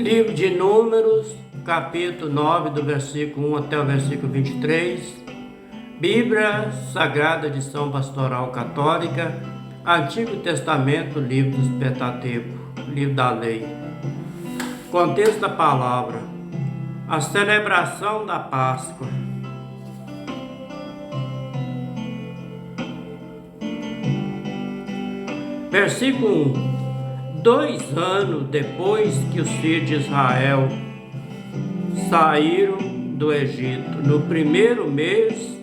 Livro de Números, capítulo 9, do versículo 1 até o versículo 23. Bíblia Sagrada de São Pastoral Católica, Antigo Testamento, livro dos Pentateuco, livro da lei. Contexto da palavra: a celebração da Páscoa. Versículo 1. 2 anos depois que os filhos de Israel saíram do Egito, no primeiro mês,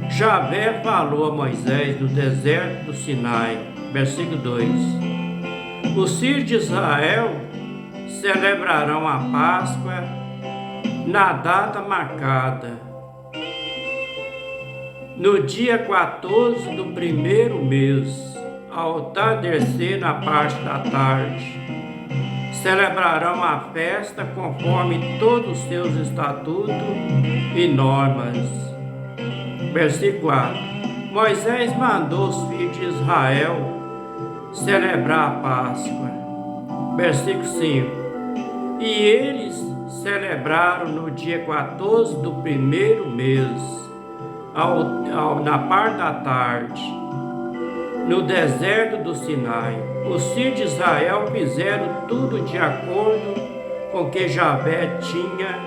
Javé falou a Moisés no deserto do Sinai. Versículo 2. Os filhos de Israel celebrarão a Páscoa na data marcada, no dia 14 do primeiro mês, ao tardecer na parte da tarde. Celebrarão a festa conforme todos os seus estatutos e normas. Versículo 4. Moisés mandou os filhos de Israel celebrar a Páscoa. Versículo 5. E eles celebraram no dia 14 do primeiro mês, na parte da tarde, no deserto do Sinai. Os filhos de Israel fizeram tudo de acordo com o que Javé tinha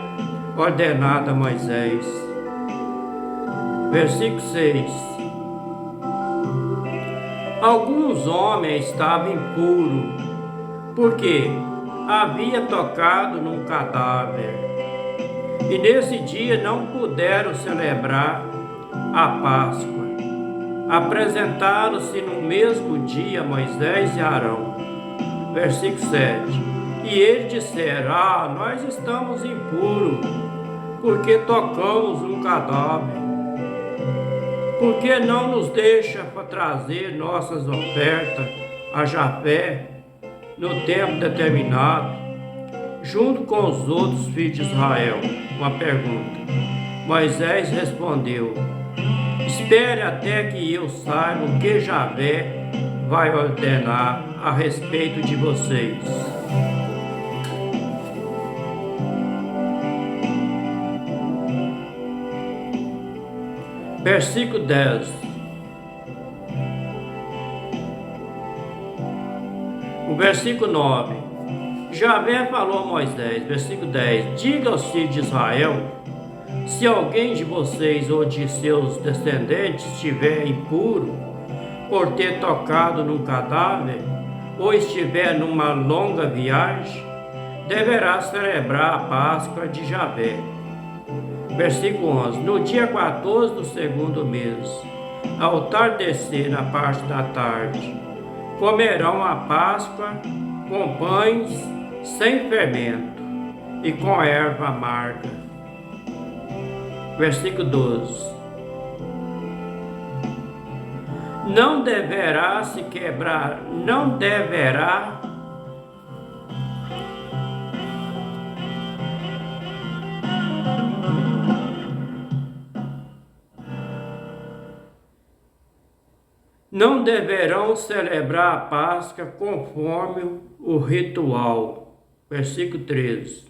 ordenado a Moisés. Versículo 6. Alguns homens estavam impuros, porque havia tocado num cadáver, e nesse dia não puderam celebrar a Páscoa. Apresentaram-se no mesmo dia Moisés e Arão. Versículo 7. E eles disseram: nós estamos impuros, porque tocamos um cadáver. Por que não nos deixa trazer nossas ofertas a Javé no tempo determinado, junto com os outros filhos de Israel? Uma pergunta. Moisés respondeu: espere até que eu saiba o que Javé vai ordenar a respeito de vocês. Versículo 10. O versículo 9. Javé falou a Moisés, versículo 10. Diga aos filhos de Israel: se alguém de vocês ou de seus descendentes estiver impuro por ter tocado num cadáver, ou estiver numa longa viagem, deverá celebrar a Páscoa de Javé. Versículo 11. No dia 14 do segundo mês, ao tardecer na parte da tarde, comerão a Páscoa com pães sem fermento e com erva amarga. Versículo 12. Não deverá se quebrar, não deverá não deverão celebrar a Páscoa conforme o ritual. Versículo 13.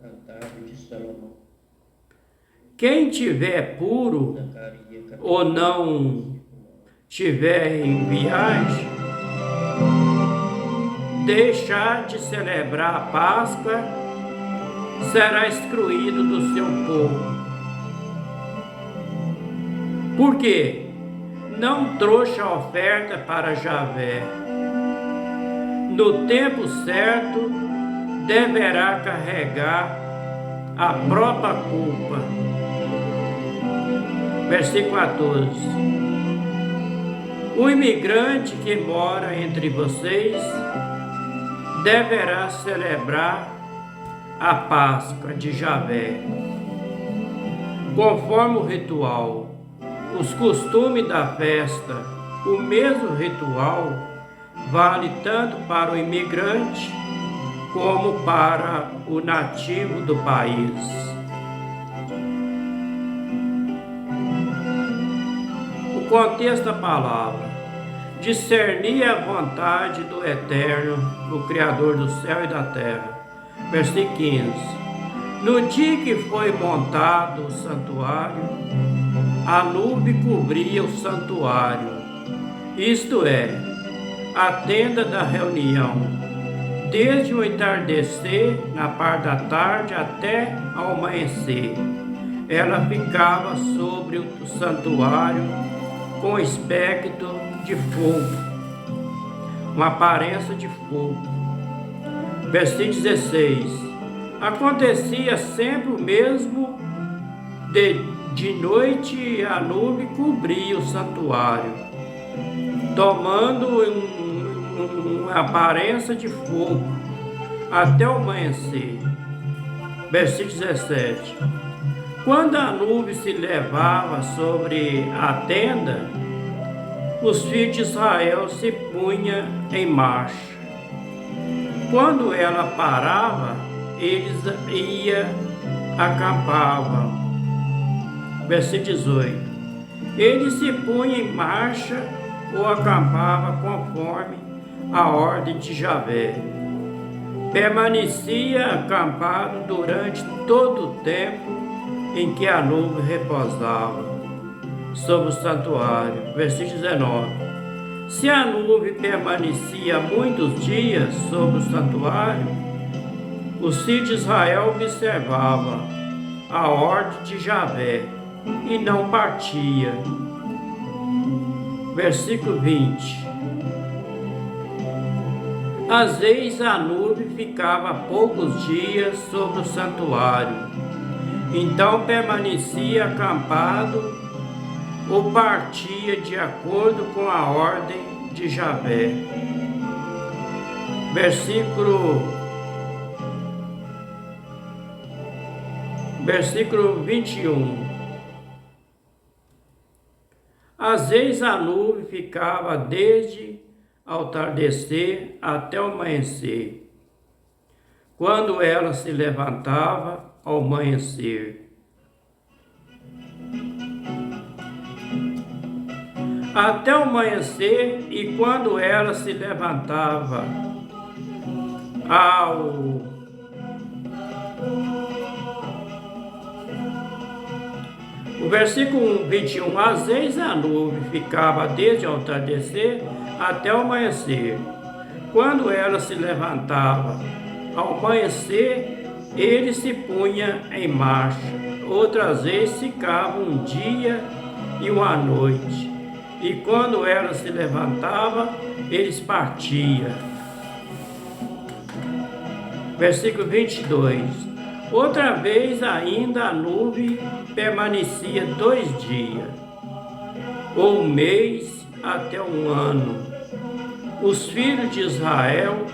Cantário de Salomão. Quem tiver puro ou não tiver em viagem, deixar de celebrar a Páscoa, será excluído do seu povo. Por quê? Não trouxe a oferta para Javé. No tempo certo, deverá carregar a própria culpa. Versículo 14. O imigrante que mora entre vocês deverá celebrar a Páscoa de Javé, conforme o ritual. Os costumes da festa, o mesmo ritual, vale tanto para o imigrante como para o nativo do país. O contexto da palavra: discernia a vontade do Eterno, o Criador do céu e da terra. Versículo 15. No dia que foi montado o santuário, a nuvem cobria o santuário, isto é, a tenda da reunião, desde o entardecer, na parte da tarde, até ao amanhecer. Ela ficava sobre o santuário com aspecto de fogo, uma aparência de fogo. Versículo 16. Acontecia sempre o mesmo, de noite a nuvem cobria o santuário, tomando uma aparência de fogo até o amanhecer. Versículo 17. Quando a nuvem se levava sobre a tenda, os filhos de Israel se punham em marcha. Quando ela parava, eles acampavam. Versículo 18. Eles se punham em marcha ou acampavam conforme a ordem de Javé. Permanecia acampado durante todo o tempo em que a nuvem repousava sobre o santuário. Versículo 19. Se a nuvem permanecia muitos dias sobre o santuário, os filhos de Israel observavam a ordem de Javé e não partia. Versículo 20. Às vezes a nuvem ficava poucos dias sobre o santuário, então permanecia acampado ou partia de acordo com a ordem de Javé. Versículo 21. Às vezes a nuvem ficava desde ao entardecer até o amanhecer, quando ela se levantava ao amanhecer. Até o amanhecer, e quando ela se levantava O versículo 21, às vezes a nuvem ficava desde o entardecer até o amanhecer. Quando ela se levantava ao amanhecer, ele se punha em marcha. Outras vezes ficava um dia e uma noite. E quando ela se levantava, eles partiam. Versículo 22. Outra vez ainda a nuvem permanecia 2 dias, ou 1 mês até 1 ano. Os filhos de Israel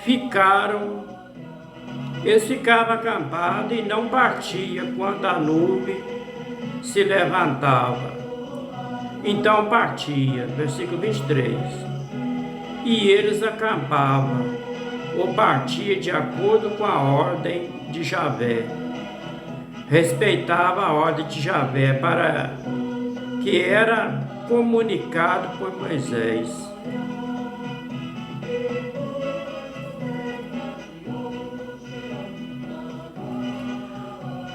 ficavam acampados e não partiam quando a nuvem se levantava. Então partia, versículo 23, e eles acampavam, ou partia de acordo com a ordem de Javé. Respeitava a ordem de Javé, para que era comunicado por Moisés.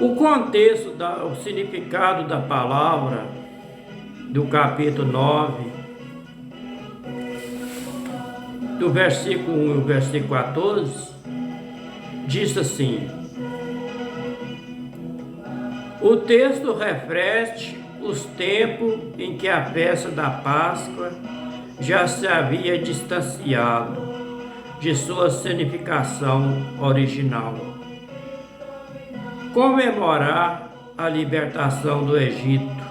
O contexto, o significado da palavra do capítulo 9, do versículo 1 ao versículo 14, diz assim: o texto reflete os tempos em que a festa da Páscoa já se havia distanciado de sua significação original. Comemorar a libertação do Egito.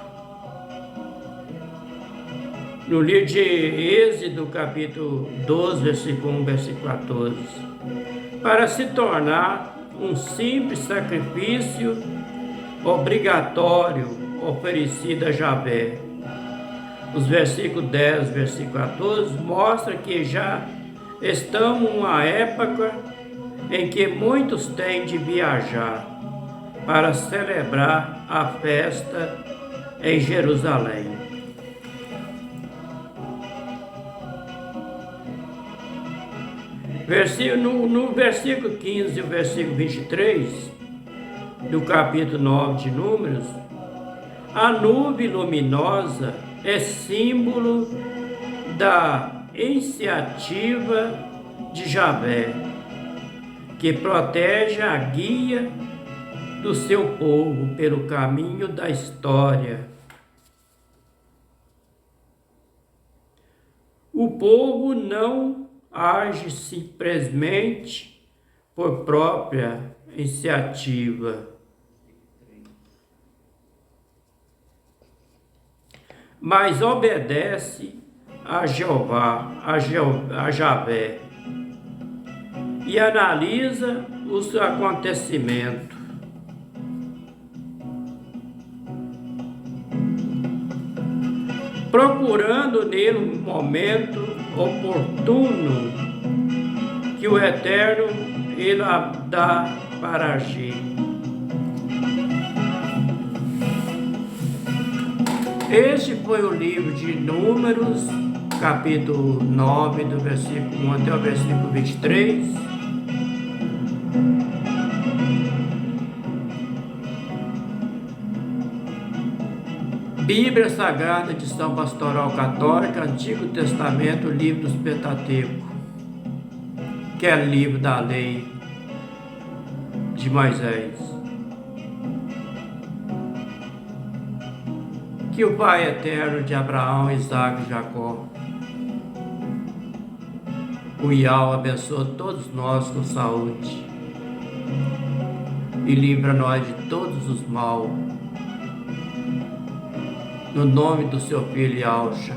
No livro de Êxodo, capítulo 12, versículo 1, versículo 14, para se tornar um simples sacrifício obrigatório oferecido a Javé. Os versículos 10, versículo 14, mostra que já estamos numa época em que muitos têm de viajar para celebrar a festa em Jerusalém. No versículo 15 e o versículo 23 do capítulo 9 de Números, a nuvem luminosa é símbolo da iniciativa de Javé, que protege a guia do seu povo pelo caminho da história. O povo não age simplesmente por própria iniciativa, mas obedece a Jeová, a Javé, e analisa os acontecimentos. Procurando nele um momento oportuno que o Eterno ele dá para agir. Este foi o livro de Números, capítulo 9, do versículo 1 até o versículo 23. Bíblia Sagrada, edição Pastoral Católica, Antigo Testamento, livro dos Pentateuco, que é livro da lei de Moisés. Que o Pai eterno de Abraão, Isaque e Jacó, o Iau, abençoe todos nós com saúde e livra nós de todos os mal. No nome do seu Filho Yahshua,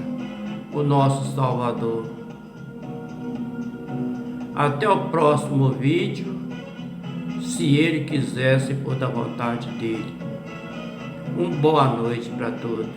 o nosso Salvador. Até o próximo vídeo, se Ele quiser, se for da vontade dEle. Uma boa noite para todos.